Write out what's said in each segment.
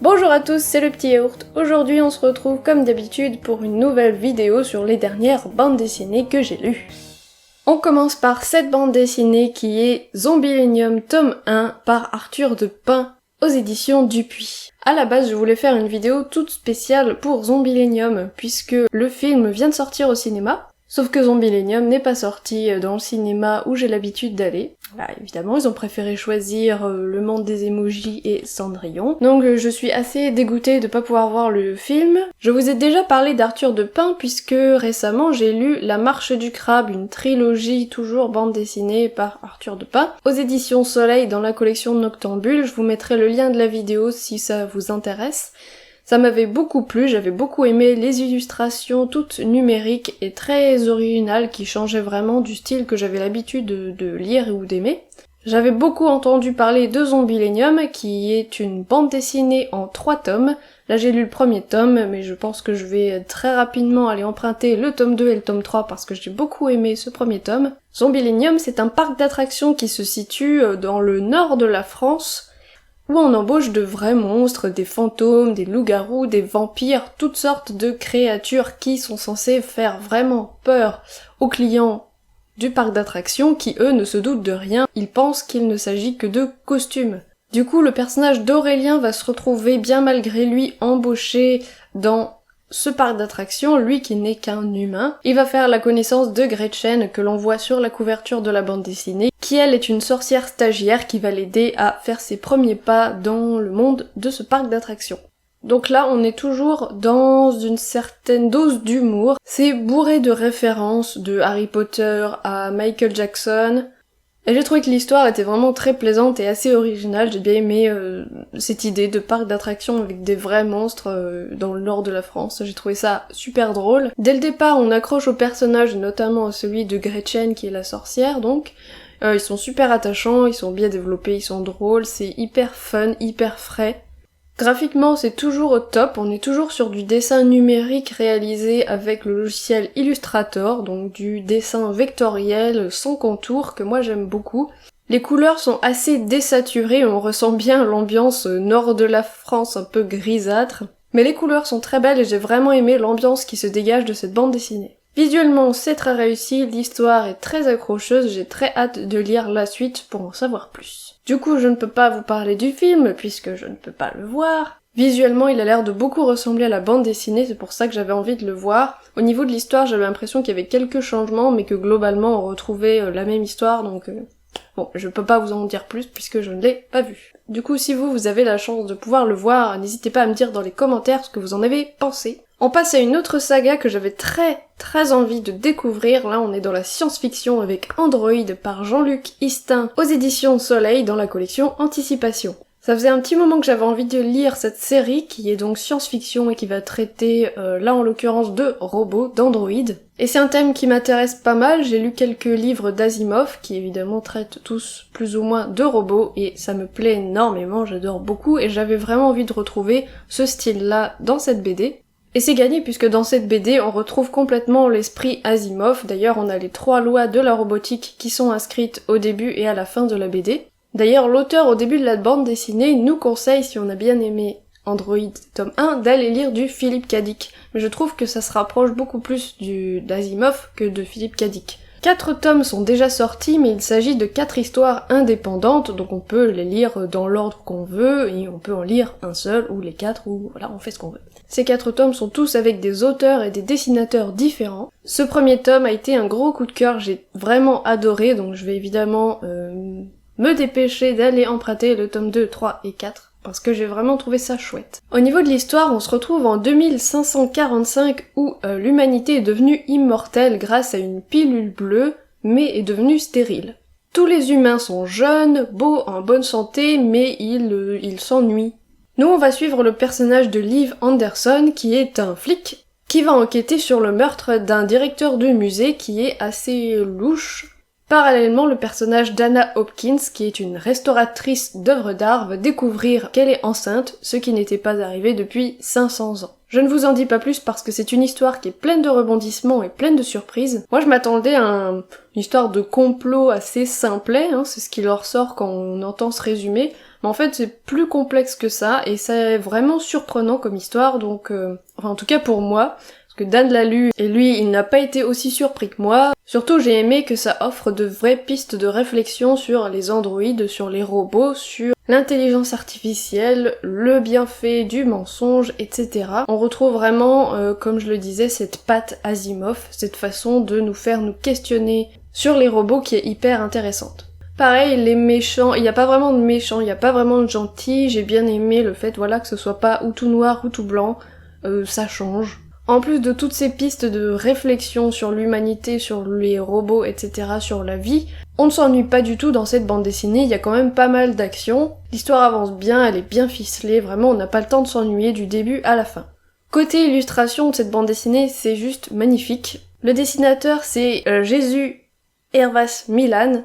Bonjour à tous, c'est le petit yaourt. Aujourd'hui on se retrouve comme d'habitude pour une nouvelle vidéo sur les dernières bandes dessinées que j'ai lues. On commence par cette bande dessinée qui est Zombielenium tome 1 par Arthur de Pin aux éditions Dupuis. À la base je voulais faire une vidéo toute spéciale pour Zombielenium puisque le film vient de sortir au cinéma. Sauf que Zombielenium n'est pas sorti dans le cinéma où j'ai l'habitude d'aller. Là, évidemment, ils ont préféré choisir Le Monde des Émojis et Cendrillon. Donc je suis assez dégoûtée de pas pouvoir voir le film. Je vous ai déjà parlé d'Arthur de Pin puisque récemment j'ai lu La Marche du Crabe, une trilogie toujours bande dessinée par Arthur de Pin, aux éditions Soleil dans la collection Noctambule. Je vous mettrai le lien de la vidéo si ça vous intéresse. Ça m'avait beaucoup plu, j'avais beaucoup aimé les illustrations toutes numériques et très originales qui changeaient vraiment du style que j'avais l'habitude de lire ou d'aimer. J'avais beaucoup entendu parler de Zombielenium qui est une bande dessinée en 3 tomes. Là j'ai lu le premier tome mais je pense que je vais très rapidement aller emprunter le tome 2 et le tome 3 parce que j'ai beaucoup aimé ce premier tome. Zombielenium c'est un parc d'attractions qui se situe dans le nord de la France où on embauche de vrais monstres, des fantômes, des loups-garous, des vampires, toutes sortes de créatures qui sont censées faire vraiment peur aux clients du parc d'attractions qui eux ne se doutent de rien, ils pensent qu'il ne s'agit que de costumes. Du coup le personnage d'Aurélien va se retrouver bien malgré lui embauché dans ce parc d'attractions, lui qui n'est qu'un humain. Il va faire la connaissance de Gretchen que l'on voit sur la couverture de la bande dessinée, qui elle est une sorcière stagiaire qui va l'aider à faire ses premiers pas dans le monde de ce parc d'attractions. Donc là on est toujours dans une certaine dose d'humour, c'est bourré de références de Harry Potter à Michael Jackson, et j'ai trouvé que l'histoire était vraiment très plaisante et assez originale, j'ai bien aimé cette idée de parc d'attractions avec des vrais monstres dans le nord de la France, j'ai trouvé ça super drôle. Dès le départ on accroche aux personnages, notamment à celui de Gretchen qui est la sorcière donc, ils sont super attachants, ils sont bien développés, ils sont drôles, c'est hyper fun, hyper frais. Graphiquement c'est toujours au top, on est toujours sur du dessin numérique réalisé avec le logiciel Illustrator, donc du dessin vectoriel sans contour que moi j'aime beaucoup. Les couleurs sont assez désaturées, on ressent bien l'ambiance nord de la France un peu grisâtre, mais les couleurs sont très belles et j'ai vraiment aimé l'ambiance qui se dégage de cette bande dessinée. Visuellement c'est très réussi, l'histoire est très accrocheuse, j'ai très hâte de lire la suite pour en savoir plus. Du coup je ne peux pas vous parler du film puisque je ne peux pas le voir. Visuellement il a l'air de beaucoup ressembler à la bande dessinée, c'est pour ça que j'avais envie de le voir. Au niveau de l'histoire j'avais l'impression qu'il y avait quelques changements mais que globalement on retrouvait la même histoire donc bon je peux pas vous en dire plus puisque je ne l'ai pas vu. Du coup si vous avez la chance de pouvoir le voir, n'hésitez pas à me dire dans les commentaires ce que vous en avez pensé. On passe à une autre saga que j'avais très envie de découvrir, là on est dans la science-fiction avec Android par Jean-Luc Istin aux éditions Soleil dans la collection Anticipation. Ça faisait un petit moment que j'avais envie de lire cette série qui est donc science-fiction et qui va traiter, là en l'occurrence de robots, d'androïdes. Et c'est un thème qui m'intéresse pas mal, j'ai lu quelques livres d'Asimov qui évidemment traitent tous plus ou moins de robots et ça me plaît énormément, j'adore beaucoup et j'avais vraiment envie de retrouver ce style-là dans cette BD. Et c'est gagné puisque dans cette BD on retrouve complètement l'esprit Asimov, d'ailleurs on a les 3 lois de la robotique qui sont inscrites au début et à la fin de la BD. D'ailleurs l'auteur au début de la bande dessinée nous conseille, si on a bien aimé Android tome 1, d'aller lire du Philippe K. Dick, mais je trouve que ça se rapproche beaucoup plus d'Asimov que de Philippe K. Dick. 4 tomes sont déjà sortis, mais il s'agit de 4 histoires indépendantes, donc on peut les lire dans l'ordre qu'on veut, et on peut en lire un seul, ou les 4, ou voilà, on fait ce qu'on veut. Ces 4 tomes sont tous avec des auteurs et des dessinateurs différents. Ce premier tome a été un gros coup de cœur, j'ai vraiment adoré, donc je vais évidemment me dépêcher d'aller emprunter le tome 2, 3 et 4. Parce que j'ai vraiment trouvé ça chouette. Au niveau de l'histoire, on se retrouve en 2545 où l'humanité est devenue immortelle grâce à une pilule bleue, mais est devenue stérile. Tous les humains sont jeunes, beaux, en bonne santé, mais ils s'ennuient. Nous on va suivre le personnage de Liv Anderson qui est un flic qui va enquêter sur le meurtre d'un directeur de musée qui est assez louche. Parallèlement, le personnage d'Anna Hopkins, qui est une restauratrice d'œuvres d'art, va découvrir qu'elle est enceinte, ce qui n'était pas arrivé depuis 500 ans. Je ne vous en dis pas plus parce que c'est une histoire qui est pleine de rebondissements et pleine de surprises. Moi je m'attendais à une histoire de complot assez simplet, hein, c'est ce qui leur sort quand on entend ce résumé, Mais en fait c'est plus complexe que ça, et c'est vraiment surprenant comme histoire, donc enfin en tout cas pour moi, parce que Dan l'a lu, et lui il n'a pas été aussi surpris que moi. Surtout j'ai aimé que ça offre de vraies pistes de réflexion sur les androïdes, sur les robots, sur l'intelligence artificielle, le bienfait du mensonge, etc. On retrouve vraiment, comme je le disais, cette patte Asimov, cette façon de nous faire nous questionner sur les robots qui est hyper intéressante. Pareil, les méchants, il n'y a pas vraiment de méchants, il n'y a pas vraiment de gentils, j'ai bien aimé le fait voilà que ce soit pas ou tout noir ou tout blanc, ça change. En plus de toutes ces pistes de réflexion sur l'humanité, sur les robots, etc., sur la vie, on ne s'ennuie pas du tout dans cette bande dessinée, il y a quand même pas mal d'action, l'histoire avance bien, elle est bien ficelée, vraiment on n'a pas le temps de s'ennuyer du début à la fin. Côté illustration de cette bande dessinée, c'est juste magnifique. Le dessinateur c'est Jésus Hervas Milan,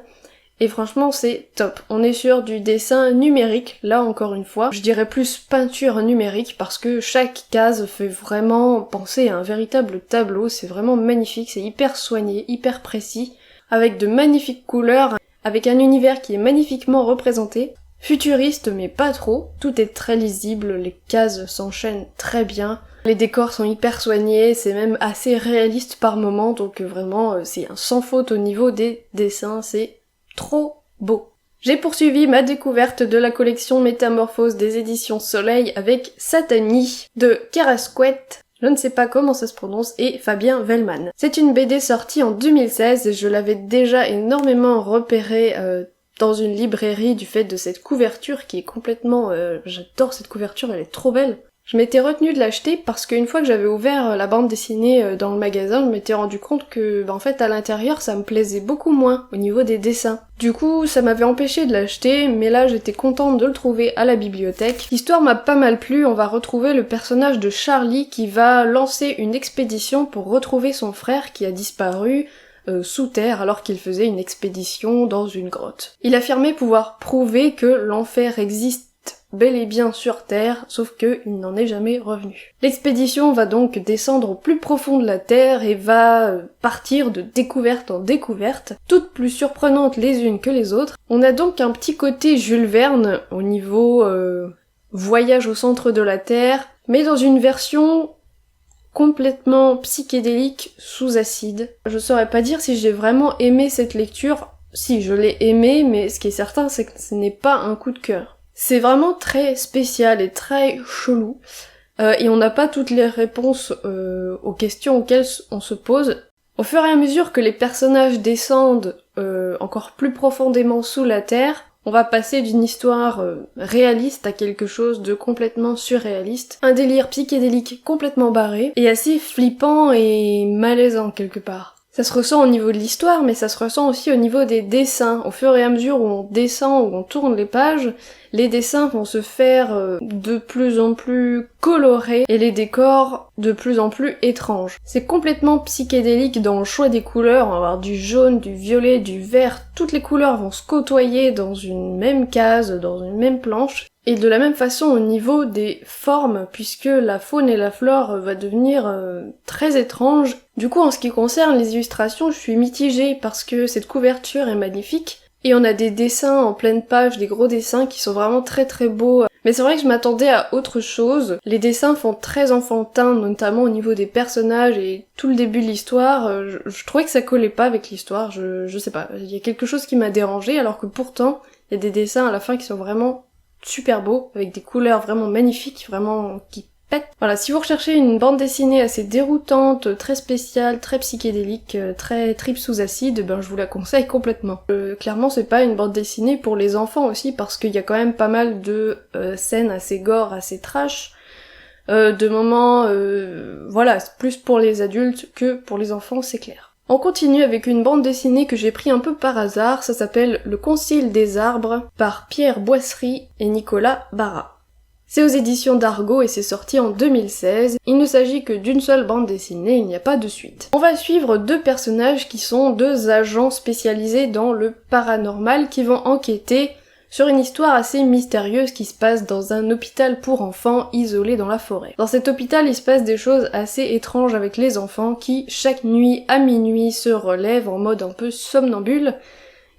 et franchement c'est top. On est sur du dessin numérique, là encore une fois. Je dirais plus peinture numérique parce que chaque case fait vraiment penser à un véritable tableau, c'est vraiment magnifique, c'est hyper soigné, hyper précis, avec de magnifiques couleurs, avec un univers qui est magnifiquement représenté. Futuriste mais pas trop, tout est très lisible, les cases s'enchaînent très bien, les décors sont hyper soignés, c'est même assez réaliste par moments, donc vraiment c'est un sans faute au niveau des dessins, c'est trop beau. J'ai poursuivi ma découverte de la collection Métamorphose des éditions Soleil avec Satani de Carasquet, je ne sais pas comment ça se prononce, et Fabien Vellman. C'est une BD sortie en 2016 et je l'avais déjà énormément repérée dans une librairie du fait de cette couverture qui est complètement... j'adore cette couverture, elle est trop belle. Je m'étais retenue de l'acheter parce qu'une fois que j'avais ouvert la bande dessinée dans le magasin, je m'étais rendu compte que, en fait, à l'intérieur, ça me plaisait beaucoup moins au niveau des dessins. Du coup, ça m'avait empêché de l'acheter, mais là, j'étais contente de le trouver à la bibliothèque. L'histoire m'a pas mal plu, on va retrouver le personnage de Charlie qui va lancer une expédition pour retrouver son frère qui a disparu sous terre alors qu'il faisait une expédition dans une grotte. Il affirmait pouvoir prouver que l'enfer existe bel et bien sur Terre, sauf que il n'en est jamais revenu. L'expédition va donc descendre au plus profond de la Terre et va partir de découverte en découverte, toutes plus surprenantes les unes que les autres. On a donc un petit côté Jules Verne au niveau voyage au centre de la Terre, mais dans une version complètement psychédélique sous acide. Je saurais pas dire si j'ai vraiment aimé cette lecture. Si, je l'ai aimé, mais ce qui est certain, c'est que ce n'est pas un coup de cœur. C'est vraiment très spécial et très chelou, et on n'a pas toutes les réponses aux questions auxquelles on se pose. Au fur et à mesure que les personnages descendent encore plus profondément sous la terre, on va passer d'une histoire réaliste à quelque chose de complètement surréaliste, un délire psychédélique complètement barré, et assez flippant et malaisant quelque part. Ça se ressent au niveau de l'histoire, mais ça se ressent aussi au niveau des dessins. Au fur et à mesure où on descend, où on tourne les pages, les dessins vont se faire de plus en plus colorés et les décors de plus en plus étranges. C'est complètement psychédélique dans le choix des couleurs, on va avoir du jaune, du violet, du vert, toutes les couleurs vont se côtoyer dans une même case, dans une même planche. Et de la même façon au niveau des formes, puisque la faune et la flore va devenir très étrange. Du coup en ce qui concerne les illustrations, je suis mitigée parce que cette couverture est magnifique, et on a des dessins en pleine page, des gros dessins qui sont vraiment très très beaux. Mais c'est vrai que je m'attendais à autre chose. Les dessins font très enfantin, notamment au niveau des personnages et tout le début de l'histoire. Je trouvais que ça collait pas avec l'histoire, je sais pas. Il y a quelque chose qui m'a dérangée, alors que pourtant, il y a des dessins à la fin qui sont vraiment super beau, avec des couleurs vraiment magnifiques, vraiment qui pètent. Voilà, si vous recherchez une bande dessinée assez déroutante, très spéciale, très psychédélique, très trip sous acide, ben je vous la conseille complètement. Clairement c'est pas une bande dessinée pour les enfants aussi, parce qu'il y a quand même pas mal de scènes assez gore, assez trash, de moments, voilà, plus pour les adultes que pour les enfants, c'est clair. On continue avec une bande dessinée que j'ai pris un peu par hasard, ça s'appelle Le Concile des Arbres, par Pierre Boisserie et Nicolas Barra. C'est aux éditions d'Argo et c'est sorti en 2016, il ne s'agit que d'une seule bande dessinée, il n'y a pas de suite. On va suivre deux personnages qui sont deux agents spécialisés dans le paranormal qui vont enquêter sur une histoire assez mystérieuse qui se passe dans un hôpital pour enfants isolé dans la forêt. Dans cet hôpital, il se passe des choses assez étranges avec les enfants qui, chaque nuit à minuit, se relèvent en mode un peu somnambule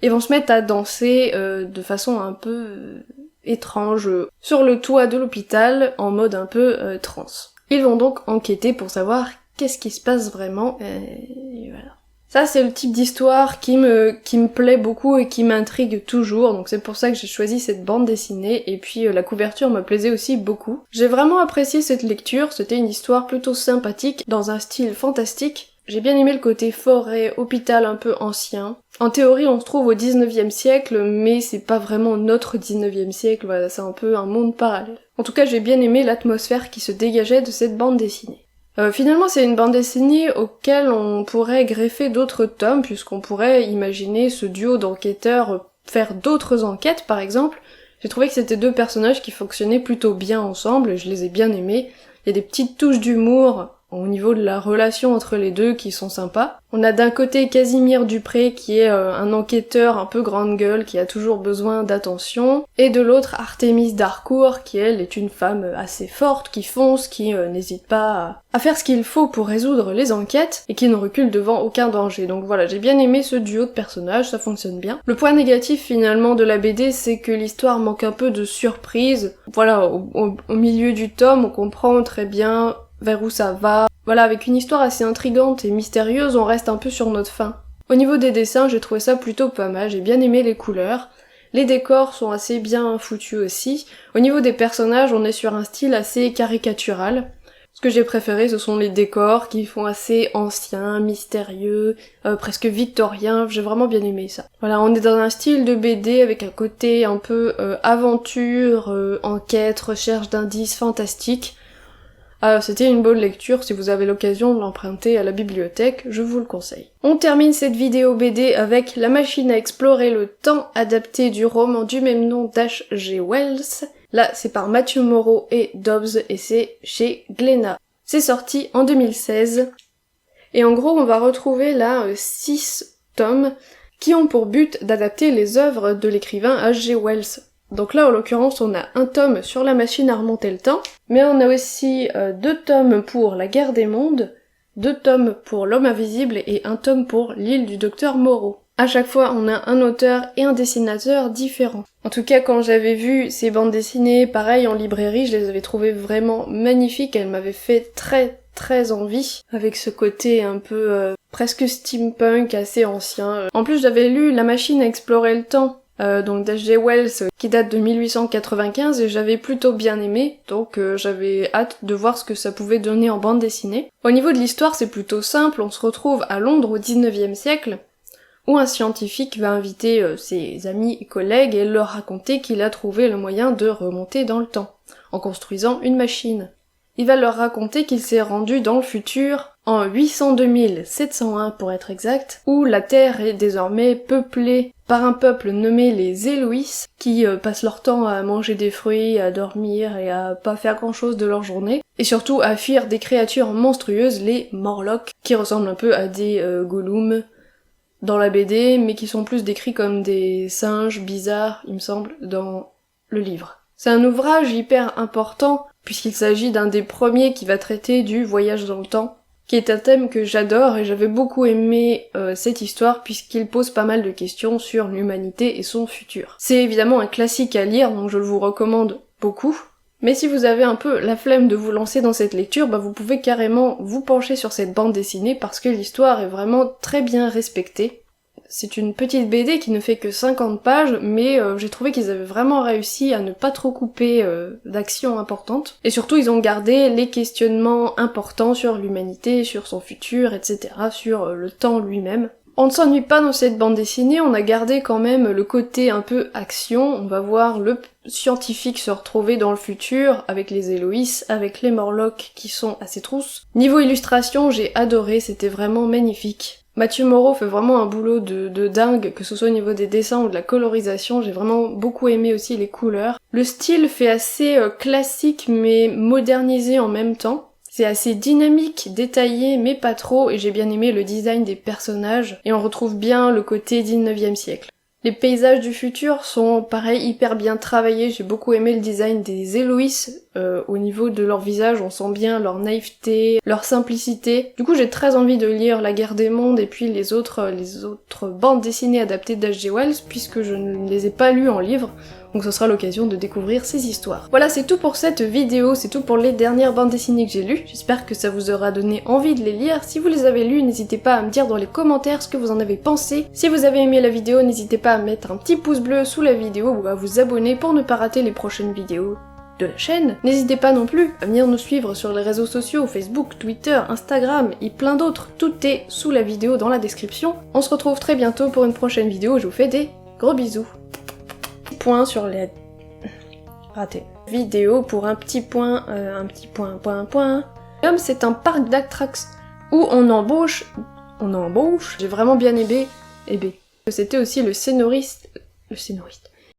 et vont se mettre à danser de façon un peu étrange sur le toit de l'hôpital en mode un peu transe. Ils vont donc enquêter pour savoir qu'est-ce qui se passe vraiment, et voilà. Ça c'est le type d'histoire qui me plaît beaucoup et qui m'intrigue toujours, donc c'est pour ça que j'ai choisi cette bande dessinée, et puis la couverture me plaisait aussi beaucoup. J'ai vraiment apprécié cette lecture, c'était une histoire plutôt sympathique, dans un style fantastique. J'ai bien aimé le côté forêt, hôpital un peu ancien. En théorie on se trouve au 19e siècle, mais c'est pas vraiment notre 19e siècle, voilà, c'est un peu un monde parallèle. En tout cas j'ai bien aimé l'atmosphère qui se dégageait de cette bande dessinée. Finalement, c'est une bande dessinée auquel on pourrait greffer d'autres tomes, puisqu'on pourrait imaginer ce duo d'enquêteurs faire d'autres enquêtes, par exemple. J'ai trouvé que c'était deux personnages qui fonctionnaient plutôt bien ensemble, et je les ai bien aimés. Il y a des petites touches d'humour au niveau de la relation entre les deux qui sont sympas. On a d'un côté Casimir Dupré qui est un enquêteur un peu grande gueule qui a toujours besoin d'attention, et de l'autre Artémis Darcourt qui elle est une femme assez forte, qui fonce, qui n'hésite pas à faire ce qu'il faut pour résoudre les enquêtes et qui ne recule devant aucun danger. Donc voilà, j'ai bien aimé ce duo de personnages, ça fonctionne bien. Le point négatif finalement de la BD, c'est que l'histoire manque un peu de surprise. Voilà, au milieu du tome, on comprend très bien vers où ça va. Voilà, avec une histoire assez intrigante et mystérieuse, on reste un peu sur notre faim. Au niveau des dessins, j'ai trouvé ça plutôt pas mal, j'ai bien aimé les couleurs. Les décors sont assez bien foutus aussi. Au niveau des personnages, on est sur un style assez caricatural. Ce que j'ai préféré, ce sont les décors qui font assez anciens, mystérieux, presque victoriens, j'ai vraiment bien aimé ça. Voilà, on est dans un style de BD avec un côté un peu aventure, enquête, recherche d'indices fantastiques. C'était une bonne lecture, si vous avez l'occasion de l'emprunter à la bibliothèque, je vous le conseille. On termine cette vidéo BD avec La machine à explorer le temps, adapté du roman du même nom d'H.G. Wells. Là, c'est par Matthew Moreau et Dobbs, et c'est chez Glénat. C'est sorti en 2016. Et en gros, on va retrouver là 6 tomes qui ont pour but d'adapter les œuvres de l'écrivain H.G. Wells. Donc là, en l'occurrence, on a un tome sur la machine à remonter le temps, mais on a aussi 2 tomes pour La guerre des mondes, 2 tomes pour L'homme invisible et 1 tome pour L'île du docteur Moreau. À chaque fois, on a un auteur et un dessinateur différents. En tout cas, quand j'avais vu ces bandes dessinées, pareil, en librairie, je les avais trouvées vraiment magnifiques, elles m'avaient fait très envie, avec ce côté un peu presque steampunk, assez ancien. En plus, j'avais lu La machine à explorer le temps, donc d'H.G. Wells, qui date de 1895, et j'avais plutôt bien aimé, donc j'avais hâte de voir ce que ça pouvait donner en bande dessinée. Au niveau de l'histoire, c'est plutôt simple, on se retrouve à Londres au 19e siècle, où un scientifique va inviter ses amis et collègues et leur raconter qu'il a trouvé le moyen de remonter dans le temps, en construisant une machine. Il va leur raconter qu'il s'est rendu dans le futur, en 802 701 pour être exact, où la Terre est désormais peuplée par un peuple nommé les Éloïs, qui passent leur temps à manger des fruits, à dormir et à pas faire grand chose de leur journée, et surtout à fuir des créatures monstrueuses, les Morlocks, qui ressemblent un peu à des Gollum dans la BD, mais qui sont plus décrits comme des singes bizarres, il me semble, dans le livre. C'est un ouvrage hyper important, puisqu'il s'agit d'un des premiers qui va traiter du voyage dans le temps, qui est un thème que j'adore, et j'avais beaucoup aimé cette histoire puisqu'il pose pas mal de questions sur l'humanité et son futur. C'est évidemment un classique à lire, donc je le vous recommande beaucoup, mais si vous avez un peu la flemme de vous lancer dans cette lecture, vous pouvez carrément vous pencher sur cette bande dessinée parce que l'histoire est vraiment très bien respectée. C'est une petite BD qui ne fait que 50 pages, mais j'ai trouvé qu'ils avaient vraiment réussi à ne pas trop couper d'actions importantes. Et surtout, ils ont gardé les questionnements importants sur l'humanité, sur son futur, etc., sur le temps lui-même. On ne s'ennuie pas dans cette bande dessinée, on a gardé quand même le côté un peu action, on va voir le scientifique se retrouver dans le futur, avec les Éloïs, avec les Morlocks qui sont à ses trousses. Niveau illustration, j'ai adoré, c'était vraiment magnifique. Matthew Moreau fait vraiment un boulot de dingue, que ce soit au niveau des dessins ou de la colorisation, j'ai vraiment beaucoup aimé aussi les couleurs. Le style fait assez classique mais modernisé en même temps. C'est assez dynamique, détaillé, mais pas trop, et j'ai bien aimé le design des personnages, et on retrouve bien le côté 19e siècle. Les paysages du futur sont pareil hyper bien travaillés, j'ai beaucoup aimé le design des Éloïs, au niveau de leur visage on sent bien leur naïveté, leur simplicité. Du coup j'ai très envie de lire La guerre des mondes et puis les autres bandes dessinées adaptées d'H.G. Wells puisque je ne les ai pas lues en livre. donc ce sera l'occasion de découvrir ces histoires. Voilà, c'est tout pour cette vidéo, c'est tout pour les dernières bandes dessinées que j'ai lues. J'espère que ça vous aura donné envie de les lire. Si vous les avez lues, n'hésitez pas à me dire dans les commentaires ce que vous en avez pensé. Si vous avez aimé la vidéo, n'hésitez pas à mettre un petit pouce bleu sous la vidéo ou à vous abonner pour ne pas rater les prochaines vidéos de la chaîne. N'hésitez pas non plus à venir nous suivre sur les réseaux sociaux, Facebook, Twitter, Instagram et plein d'autres. Tout est sous la vidéo dans la description. On se retrouve très bientôt pour une prochaine vidéo, je vous fais des gros bisous. Point sur les... raté. Vidéo pour un petit point, point. C'est un parc d'attractions où on embauche... J'ai vraiment bien aimé, c'était aussi le scénariste...